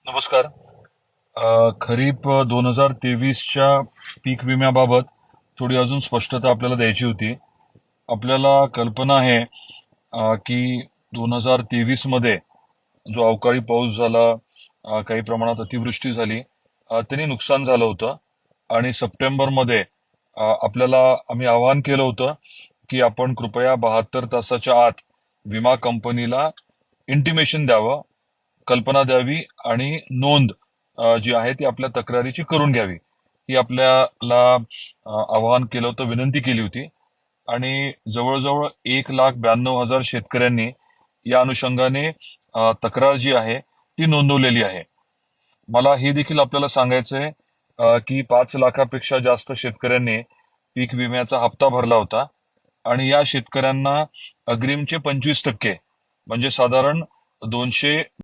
नमस्कार. खरीप 2023च्या पीक विम्याबाबत थोडी अजून स्पष्टता आपल्याला द्यायची होती. आपल्याला कल्पना आहे की 2023 मध्ये जो अवकाळी पाऊस झाला, काही प्रमाणात अतिवृष्टी झाली, त्यांनी नुकसान झालं होतं. आणि सप्टेंबरमध्ये आपल्याला आम्ही आवाहन केलं होतं की आपण कृपया 72 तासाच्या आत विमा कंपनीला इंटिमेशन द्यावं, कल्पना द्यावी आणि नोंद जी आहे ती आपल्या तक्रारीची करून घ्यावी. ही आपल्याला आवाहन केलं होतं, विनंती केली होती. आणि जवळजवळ 1,92,000 शेतकऱ्यांनी या अनुषंगाने तक्रार जी आहे ती नोंदवलेली आहे. मला हे देखील आपल्याला सांगायचंय की 5 लाखापेक्षा जास्त शेतकऱ्यांनी पीक विम्याचा हप्ता भरला होता. आणि या शेतकऱ्यांना अग्रिमचे 25% म्हणजे साधारण 200